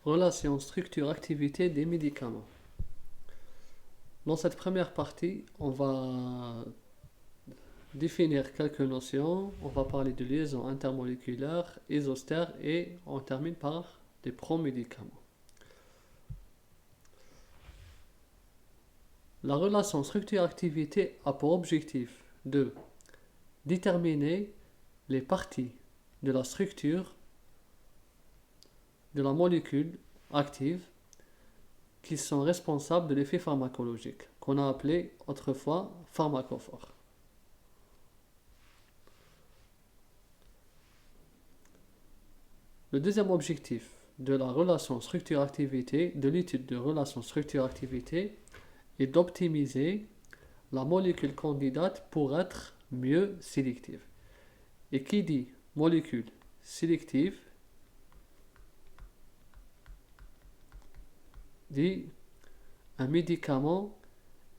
Relation structure-activité des médicaments. Dans cette première partie, on va définir quelques notions, on va parler de liaisons intermoléculaires, isostères et on termine par des promédicaments. La relation structure-activité a pour objectif de déterminer les parties de la structure de la molécule active qui sont responsables de l'effet pharmacologique, qu'on a appelé autrefois pharmacophore. Le deuxième objectif de la relation structure-activité, de l'étude de relation structure-activité, est d'optimiser la molécule candidate pour être mieux sélective. Et qui dit molécule sélective dit un médicament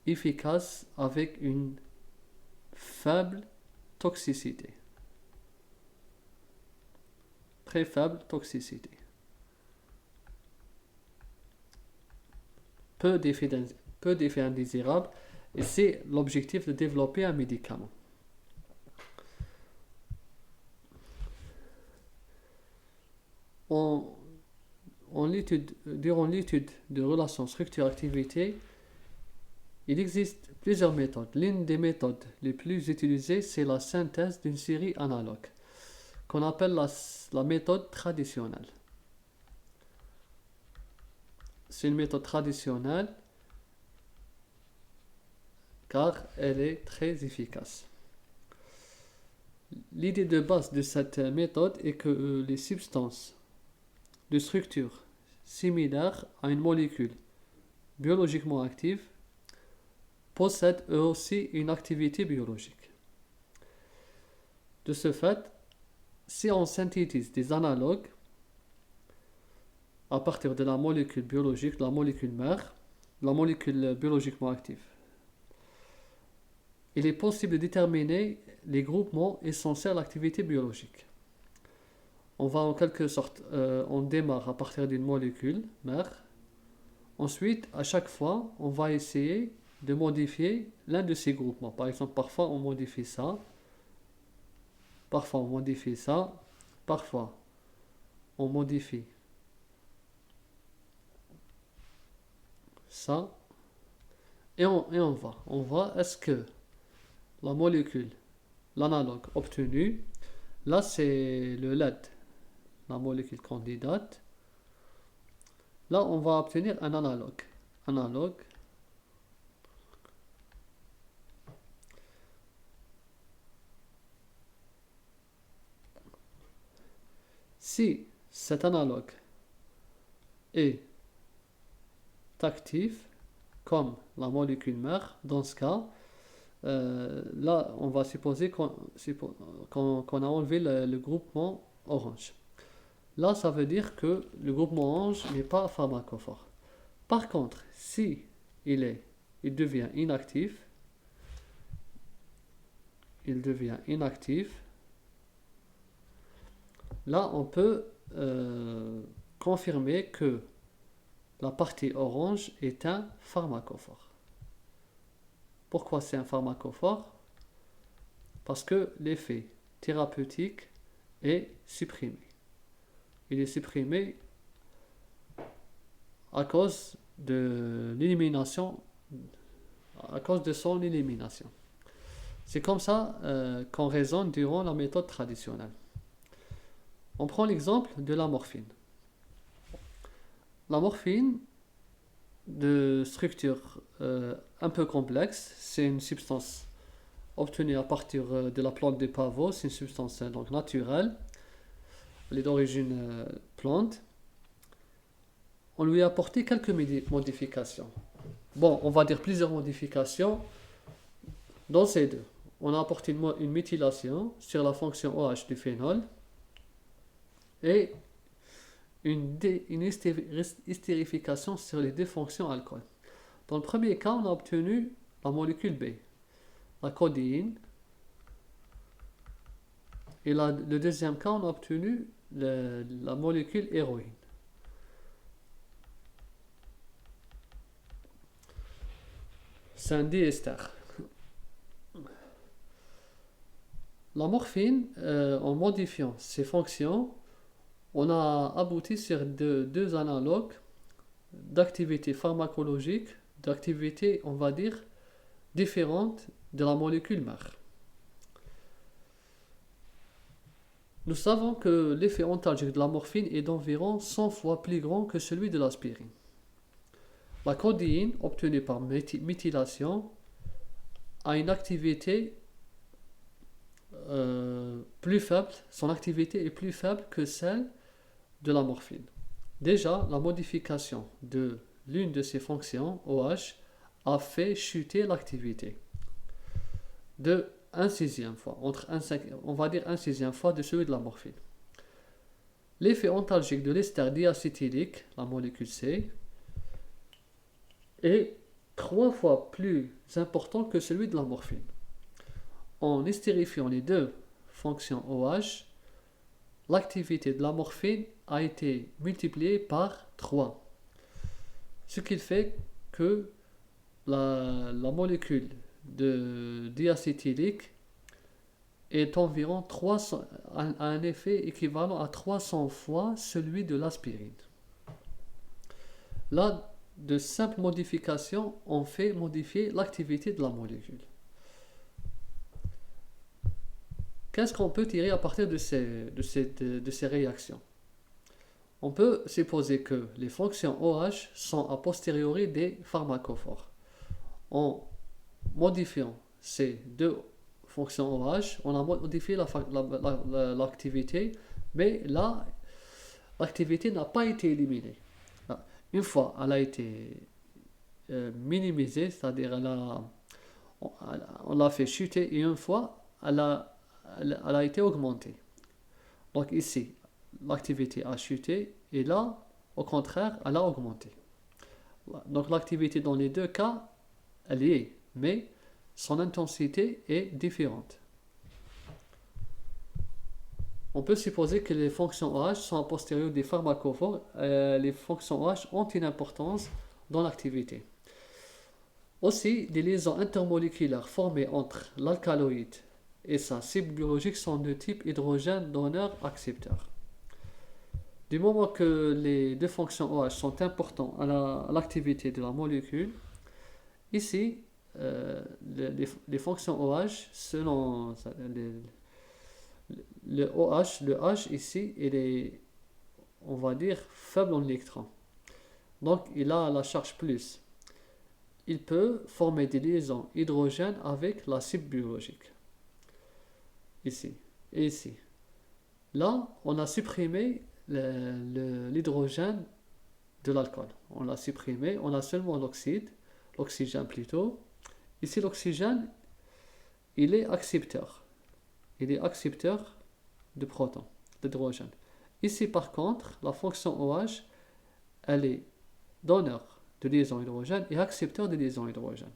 efficace avec une faible toxicité. Très faible toxicité. Peu d'effets indésirables. Et c'est l'objectif de développer un médicament. Durant l'étude de relations structure-activité, il existe plusieurs méthodes. L'une des méthodes les plus utilisées, c'est la synthèse d'une série analogue, qu'on appelle la méthode traditionnelle. C'est une méthode traditionnelle car elle est très efficace. L'idée de base de cette méthode est que les substances de structure similaire à une molécule biologiquement active possèdent eux aussi une activité biologique. De ce fait, si on synthétise des analogues à partir de la molécule biologique, la molécule mère, la molécule biologiquement active, il est possible de déterminer les groupements essentiels à l'activité biologique. On va en quelque sorte, on démarre à partir d'une molécule mère. Ensuite, à chaque fois, on va essayer de modifier l'un de ces groupements. Par exemple, parfois on modifie ça, parfois on modifie ça, parfois on modifie ça, et on voit est-ce que la molécule, l'analogue obtenu, là c'est le LED, la molécule candidate. Là, on va obtenir un analogue. Si cet analogue est actif, comme la molécule mère, dans ce cas, là, on va supposer qu'on a enlevé le groupement orange. Là, ça veut dire que le groupement orange n'est pas pharmacophore. Par contre, si il devient inactif, là, on peut confirmer que la partie orange est un pharmacophore. Pourquoi c'est un pharmacophore? Parce que l'effet thérapeutique est supprimé. Il est supprimé à cause de l'élimination, à cause de son élimination. C'est comme ça qu'on raisonne durant la méthode traditionnelle. On prend l'exemple de la morphine. La morphine, de structure un peu complexe, c'est une substance obtenue à partir de la plante des pavots, c'est une substance donc naturelle, elle est d'origine plante. On lui a apporté quelques modifications. Bon, on va dire plusieurs modifications dans ces deux. On a apporté une méthylation sur la fonction OH du phénol et une estérification sur les deux fonctions alcool. Dans le premier cas, on a obtenu la molécule B, la codéine. Et le deuxième cas, on a obtenu la molécule héroïne. c'est un diester. La morphine, en modifiant ses fonctions, on a abouti sur deux analogues d'activité pharmacologique, d'activité, on va dire, différente de la molécule mère. Nous savons que l'effet antalgique de la morphine est d'environ 100 fois plus grand que celui de l'aspirine. La codéine, obtenue par méthylation, a une activité plus faible, son activité est plus faible que celle de la morphine. Déjà, la modification de l'une de ses fonctions, OH, a fait chuter l'activité de 1/6 fois, on va dire 1/6 fois de celui de la morphine. L'effet antalgique de l'ester diacétylique, la molécule C, est 3 fois plus important que celui de la morphine. En estérifiant les deux fonctions OH, l'activité de la morphine a été multipliée par 3. Ce qui fait que la molécule de diacétylique est environ 300, a un effet équivalent à 300 fois celui de l'aspirine. Là, de simples modifications ont fait modifier l'activité de la molécule. Qu'est-ce qu'on peut tirer à partir de ces réactions? On peut supposer que les fonctions OH sont a posteriori des pharmacophores. En modifiant ces deux fonctions OH, on a modifié l'activité, mais là, l'activité n'a pas été éliminée. Une fois elle a été minimisée, c'est-à-dire on l'a fait chuter, et une fois elle a été augmentée. Donc ici, l'activité a chuté, et là, au contraire, elle a augmenté. Donc l'activité dans les deux cas, elle y est, mais son intensité est différente. On peut supposer que les fonctions OH sont a posteriori des pharmacophores. Les fonctions OH ont une importance dans l'activité. Aussi, des liaisons intermoléculaires formées entre l'alcaloïde et sa cible biologique sont de type hydrogène donneur-accepteur. Du moment que les deux fonctions OH sont importantes à l'activité de la molécule, ici, les fonctions OH, selon le H ici, il est, on va dire, faible en électrons. Donc, il a la charge plus. Il peut former des liaisons hydrogènes avec la cible biologique. Ici et ici. Là, on a supprimé l'hydrogène de l'alcool. On l'a supprimé, on a seulement l'oxygène plutôt. Ici, l'oxygène, il est accepteur. Il est accepteur de protons, d'hydrogène. Ici, par contre, la fonction OH, elle est donneur de liaison hydrogène et accepteur de liaison hydrogène.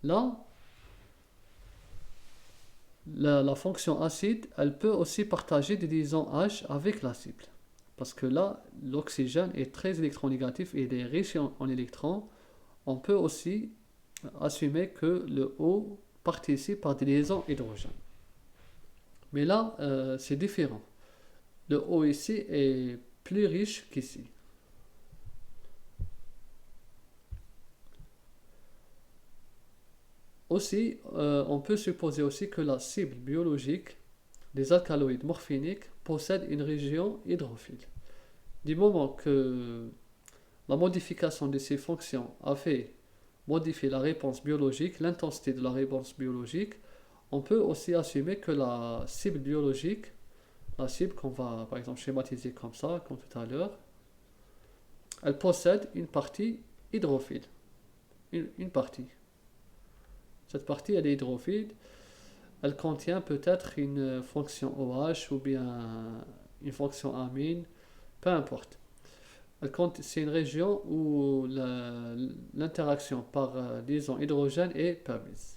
Là, la fonction acide, elle peut aussi partager des liaisons H avec la cible. Parce que là, l'oxygène est très électronégatif et il est riche en électrons. On peut aussi assumer que le O participe par des liaisons hydrogène. Mais là, c'est différent. Le O ici est plus riche qu'ici. Aussi, on peut supposer aussi que la cible biologique des alcaloïdes morphiniques possède une région hydrophile. Du moment que la modification de ces fonctions a fait modifier la réponse biologique, l'intensité de la réponse biologique, on peut aussi assumer que la cible biologique, la cible qu'on va par exemple schématiser comme ça, comme tout à l'heure, elle possède une partie hydrophile. Une partie. Cette partie, elle est hydrophile. Elle contient peut-être une fonction OH ou bien une fonction amine, peu importe. C'est une région où l'interaction par liaison hydrogène est permise.